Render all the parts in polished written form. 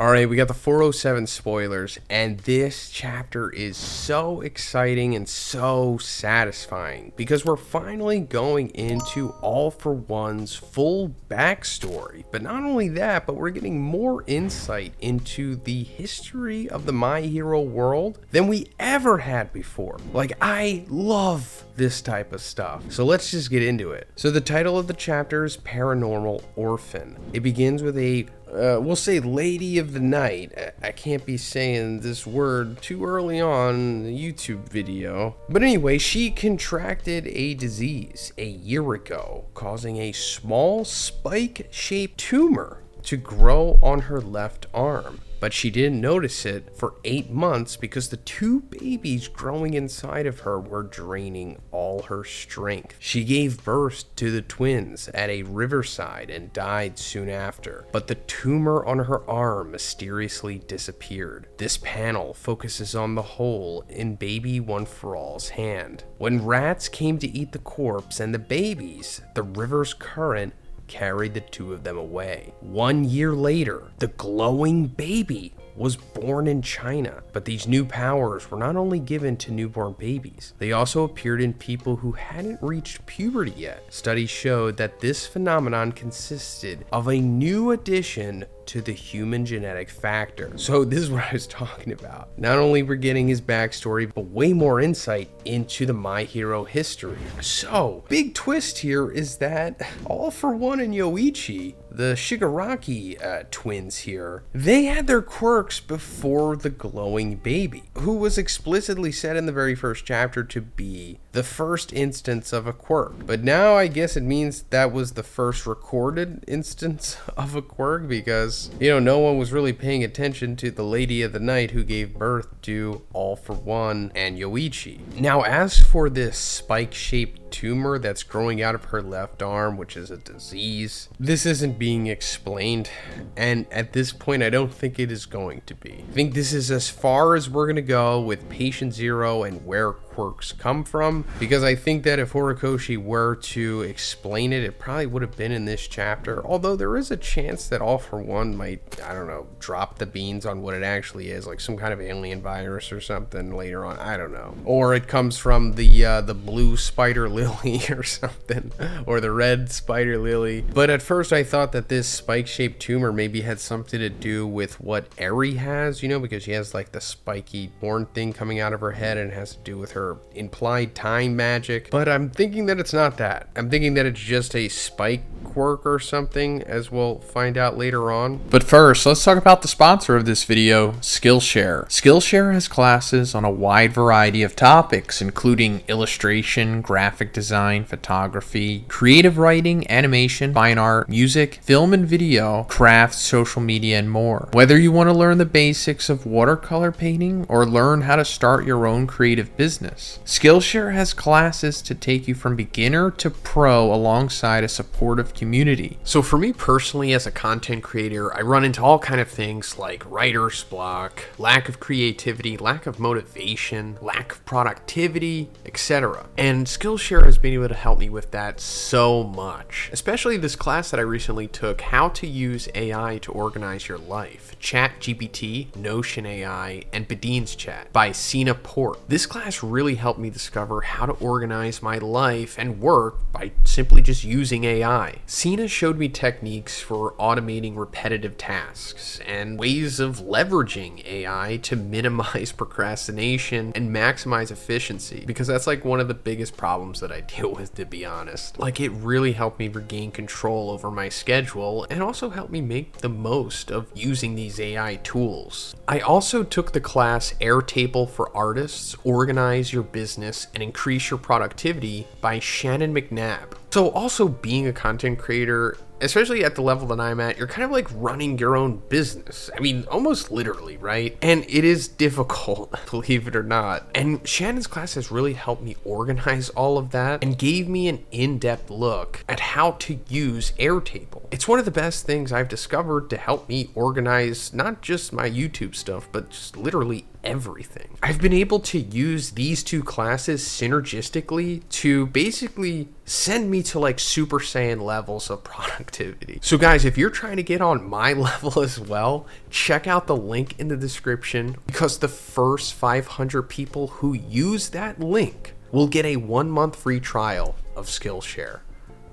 Alright, we got the 407 spoilers, and this chapter is so exciting and so satisfying because we're finally going into All for One's full backstory. But not only that, but we're getting more insight into the history of the My Hero world than we ever had before. Like, I love this type of stuff. So let's just get into it. So the title of the chapter is Paranormal Orphan. It begins with a we'll say Lady of the Night. I can't be saying this word too early on in the YouTube video. But anyway, she contracted a disease a year ago, causing a small spike-shaped tumor to grow on her left arm. But she didn't notice it for 8 months because the 2 babies growing inside of her were draining all her strength. She gave birth to the twins at a riverside and died soon after, but the tumor on her arm mysteriously disappeared. This panel focuses on the hole in baby One for All's hand. When rats came to eat the corpse and the babies, the river's current carried the 2 of them away. 1 year later, the glowing baby was born in China, but these new powers were not only given to newborn babies, they also appeared in people who hadn't reached puberty yet. Studies showed that this phenomenon consisted of a new addition to the human genetic factor. So this is what I was talking about. Not only we're getting his backstory, but way more insight into the My Hero history. So, big twist here is that All for One and Yoichi, the Shigaraki twins here, they had their quirks before the glowing baby, who was explicitly said in the very first chapter to be the first instance of a quirk. But now I guess it means that was the first recorded instance of a quirk because, you know, no one was really paying attention to the Lady of the Night who gave birth to All for One and Yoichi. Now, as for this spike-shaped tumor that's growing out of her left arm, which is a disease, this isn't being explained, and at this point I don't think it is going to be. I think this is as far as we're gonna go with Patient Zero and where quirks come from, because I think that if Horikoshi were to explain it, it probably would have been in this chapter, although there is a chance that All for One might, I don't know, drop the beans on what it actually is, like some kind of alien virus or something later on, I don't know. Or it comes from the blue spider lily or something, or the red spider lily. But at first I thought that this spike-shaped tumor maybe had something to do with what Eri has, you know, because she has like the spiky horn thing coming out of her head and it has to do with her implied time magic. But I'm thinking that it's not that. I'm thinking that it's just a spike quirk or something, as we'll find out later on. But first, let's talk about the sponsor of this video, Skillshare. Skillshare has classes on a wide variety of topics, including illustration, graphic design, photography, creative writing, animation, fine art, music, film and video, crafts, social media, and more. Whether you want to learn the basics of watercolor painting or learn how to start your own creative business, Skillshare has classes to take you from beginner to pro alongside a supportive community. So for me personally, as a content creator, I run into all kind of things like writer's block, lack of creativity, lack of motivation, lack of productivity, etc. And Skillshare has been able to help me with that so much. Especially this class that I recently took, How to Use AI to Organize Your Life, ChatGPT, Notion AI, and Bedine's Chat by Sina Port. This class really helped me discover how to organize my life and work by simply just using AI. Sina showed me techniques for automating repetitive tasks and ways of leveraging AI to minimize procrastination and maximize efficiency, because that's like one of the biggest problems that I deal with, to be honest. Like, it really helped me regain control over my schedule and also helped me make the most of using these AI tools. I also took the class Airtable for Artists, Organize Your Business and Increase Your Productivity by Shannon McNabb. So also, being a content creator, especially at the level that I'm at, you're kind of like running your own business. I mean, almost literally, right? And it is difficult, believe it or not. And Shannon's class has really helped me organize all of that and gave me an in-depth look at how to use Airtable. It's one of the best things I've discovered to help me organize not just my YouTube stuff, but just literally everything. I've been able to use these two classes synergistically to basically send me to like Super Saiyan levels of productivity. So guys, if you're trying to get on my level as well, check out the link in the description, because the first 500 people who use that link will get a 1-month free trial of Skillshare.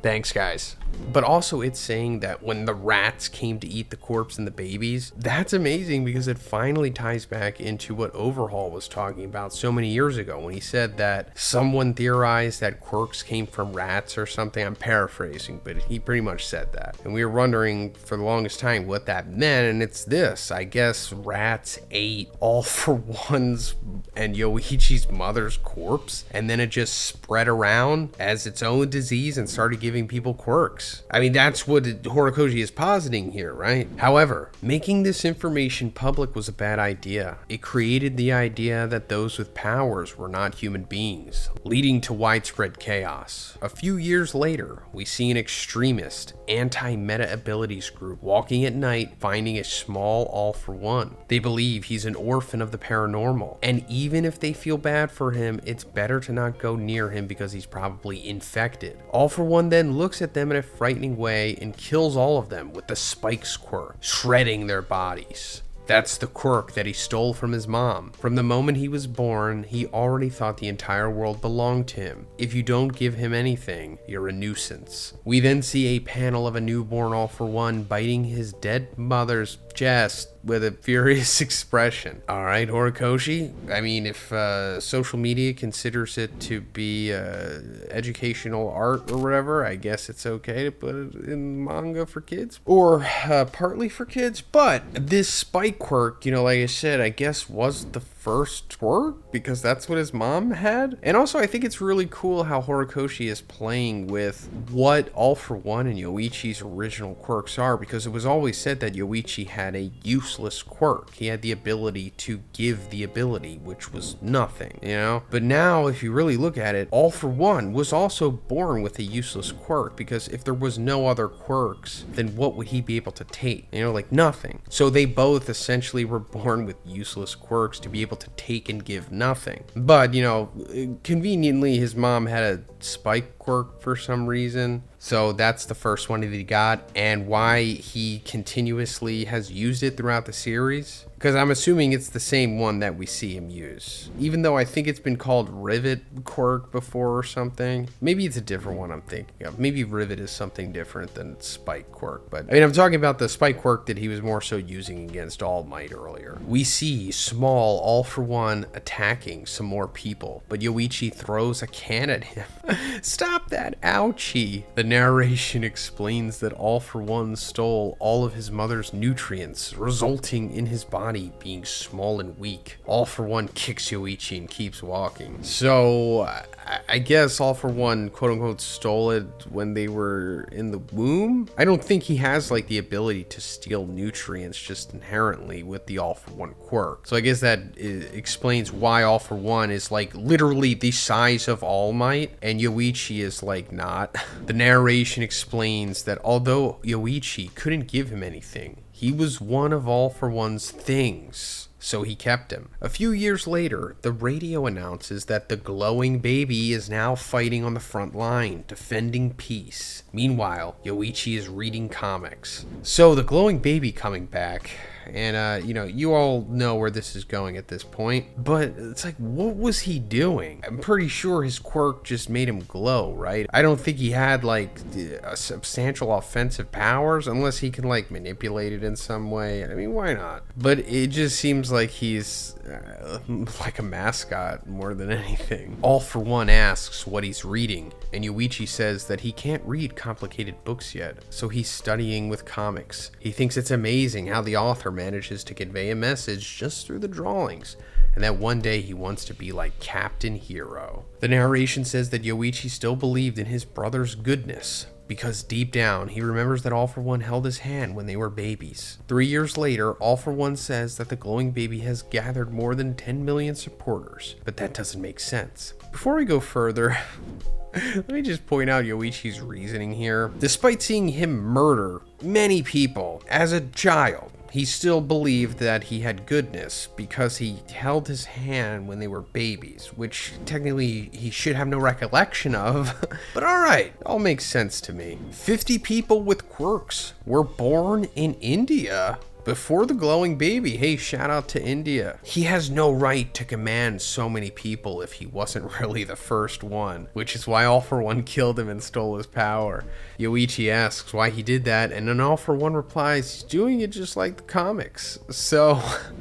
Thanks, guys. But also, it's saying that when the rats came to eat the corpse and the babies, that's amazing because it finally ties back into what Overhaul was talking about so many years ago when he said that someone theorized that quirks came from rats or something. I'm paraphrasing, but he pretty much said that. And we were wondering for the longest time what that meant, and it's this. I guess rats ate All for One's and Yoichi's mother's corpse, and then it just spread around as its own disease and started giving people quirks. I mean, that's what Horikoshi is positing here, right? However, making this information public was a bad idea. It created the idea that those with powers were not human beings, leading to widespread chaos. A few years later, we see an extremist, anti-meta abilities group walking at night finding a small All for One. They believe he's an orphan of the paranormal, and even if they feel bad for him, it's better to not go near him because he's probably infected. All for One then looks at them in a frightening way and kills all of them with the spikes quirk, shredding their bodies. That's the quirk that he stole from his mom. From the moment he was born, he already thought the entire world belonged to him. If you don't give him anything, you're a nuisance. We then see a panel of a newborn All for One biting his dead mother's chest with a furious expression. All right, Horikoshi. I mean, if social media considers it to be educational art or whatever, I guess it's okay to put it in manga for kids, or partly for kids. But this spike quirk, you know, like I said, I guess was the first quirk because that's what his mom had. And also, I think it's really cool how Horikoshi is playing with what All for One and Yoichi's original quirks are, because it was always said that Yoichi had a useless quirk. He had the ability to give the ability, which was nothing, you know? But now, if you really look at it, All for One was also born with a useless quirk, because if there was no other quirks, then what would he be able to take? You know, like nothing. So they both essentially were born with useless quirks to be able to take and give nothing. But, you know, conveniently, his mom had a spike quirk for some reason. So that's the first one that he got, and why he continuously has used it throughout the series. Because I'm assuming it's the same one that we see him use. Even though I think it's been called Rivet quirk before or something. Maybe it's a different one I'm thinking of. Maybe Rivet is something different than Spike quirk. But I mean, I'm talking about the Spike quirk that he was more so using against All Might earlier. We see small All for One attacking some more people, but Yoichi throws a can at him. Stop that, ouchie. The narration explains that All for One stole all of his mother's nutrients, resulting in his body being small and weak. All for One kicks Yoichi and keeps walking. So I guess All for One quote unquote stole it when they were in the womb. I don't think he has like the ability to steal nutrients just inherently with the All for One quirk. So I guess that explains why All for One is like literally the size of All Might and Yoichi is like not. The narration explains that although Yoichi couldn't give him anything, he was one of All for One's things, so he kept him. A few years later, the radio announces that the glowing baby is now fighting on the front line, defending peace. Meanwhile, Yoichi is reading comics. So the glowing baby coming back, and you know, you all know where this is going at this point, but it's like, what was he doing? I'm pretty sure his quirk just made him glow, right? I don't think he had like a substantial offensive powers unless he can like manipulate it in some way. I mean, why not? But it just seems like he's like a mascot more than anything. All for One asks what he's reading, and Yoichi says that he can't read complicated books yet, so he's studying with comics. He thinks it's amazing how the author manages to convey a message just through the drawings, and that one day he wants to be like Captain Hero. The narration says that Yoichi still believed in his brother's goodness, because deep down he remembers that All for One held his hand when they were babies. 3 years later, All for One says that the glowing baby has gathered more than 10 million supporters, but that doesn't make sense. Before we go further, let me just point out Yoichi's reasoning here. Despite seeing him murder many people as a child, He still believed that he had goodness because he held his hand when they were babies, which technically he should have no recollection of. But alright, all makes sense to me. 50 people with quirks were born in India before the glowing baby. Hey, shout out to India. He has no right to command so many people if he wasn't really the first one, which is why All For One killed him and stole his power. Yoichi asks why he did that, and then All For One replies he's doing it just like the comics. So,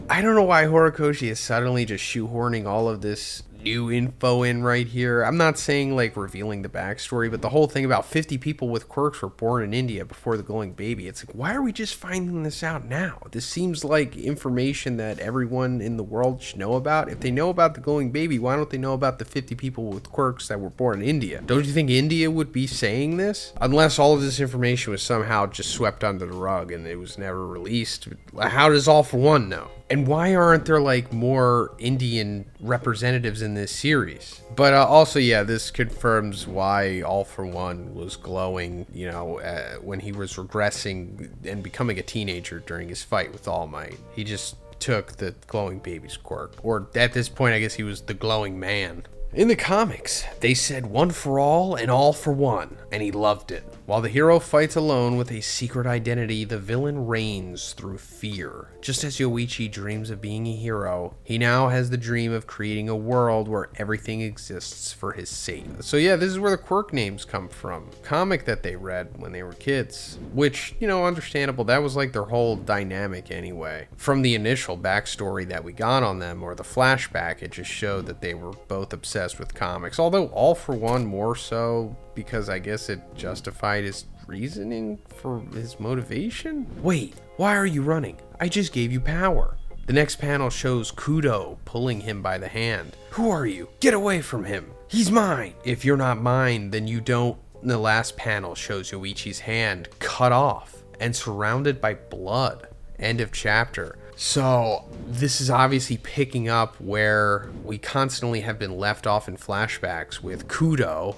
I don't know why Horikoshi is suddenly just shoehorning all of this new info in right here. I'm not saying like revealing the backstory, but the whole thing about 50 people with quirks were born in India before the glowing baby. It's like, why are we just finding this out now? This seems like information that everyone in the world should know about. If they know about the glowing baby, why don't they know about the 50 people with quirks that were born in India? Don't you think India would be saying this? Unless all of this information was somehow just swept under the rug and it was never released. How does All For One know? And why aren't there like more Indian representatives in this series? But also, yeah, this confirms why All For One was glowing, you know, when he was regressing and becoming a teenager during his fight with All Might. He just took the glowing baby's quirk. Or at this point, I guess he was the glowing man. In the comics, they said one for all and all for one, and he loved it. While the hero fights alone with a secret identity, the villain reigns through fear. Just as Yoichi dreams of being a hero, he now has the dream of creating a world where everything exists for his sake. So yeah, this is where the quirk names come from. Comic that they read when they were kids. Which, you know, understandable. That was like their whole dynamic anyway. From the initial backstory that we got on them, or the flashback, it just showed that they were both obsessed with comics. Although All For One more so, because I guess it justified his reasoning for his motivation? Wait, why are you running? I just gave you power. The next panel shows Kudo pulling him by the hand. Who are you? Get away from him. He's mine. If you're not mine, then you don't. The last panel shows Yoichi's hand cut off and surrounded by blood. End of chapter. So this is obviously picking up where we constantly have been left off in flashbacks with Kudo,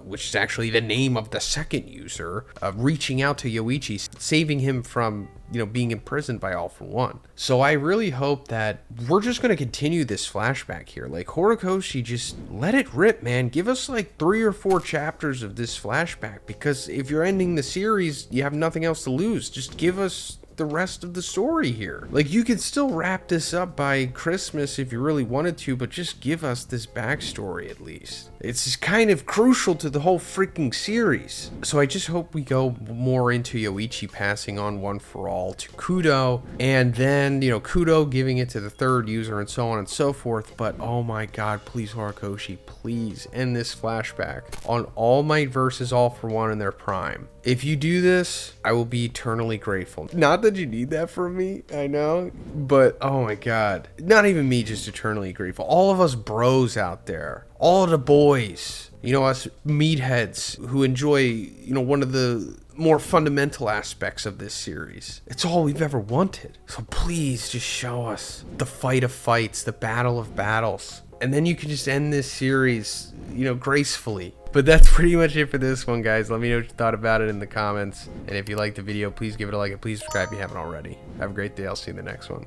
which is actually the name of the second user, reaching out to Yoichi, saving him from, you know, being imprisoned by All For One. So I really hope that we're just going to continue this flashback here. Like, Horikoshi, just let it rip, man. Give us like 3 or 4 chapters of this flashback, because if you're ending the series, you have nothing else to lose. Just give us the rest of the story here. Like, you could still wrap this up by Christmas if you really wanted to, but just give us this backstory at least. It's just kind of crucial to the whole freaking series. So I just hope we go more into Yoichi passing on One For All to Kudo, and then, you know, Kudo giving it to the third user, and so on and so forth. But oh my god, please Horikoshi, please end this flashback on All Might versus All For One in their prime. If you do this, I will be eternally grateful. Not that you need that from me, I know, but oh my god. Not even me, just eternally grateful. All of us bros out there, all of the boys, you know, us meatheads who enjoy, you know, one of the more fundamental aspects of this series. It's all we've ever wanted. So please just show us the fight of fights, the battle of battles. And then you can just end this series, you know, gracefully. But that's pretty much it for this one, guys. Let me know what you thought about it in the comments. And if you liked the video, please give it a like and please subscribe if you haven't already. Have a great day. I'll see you in the next one.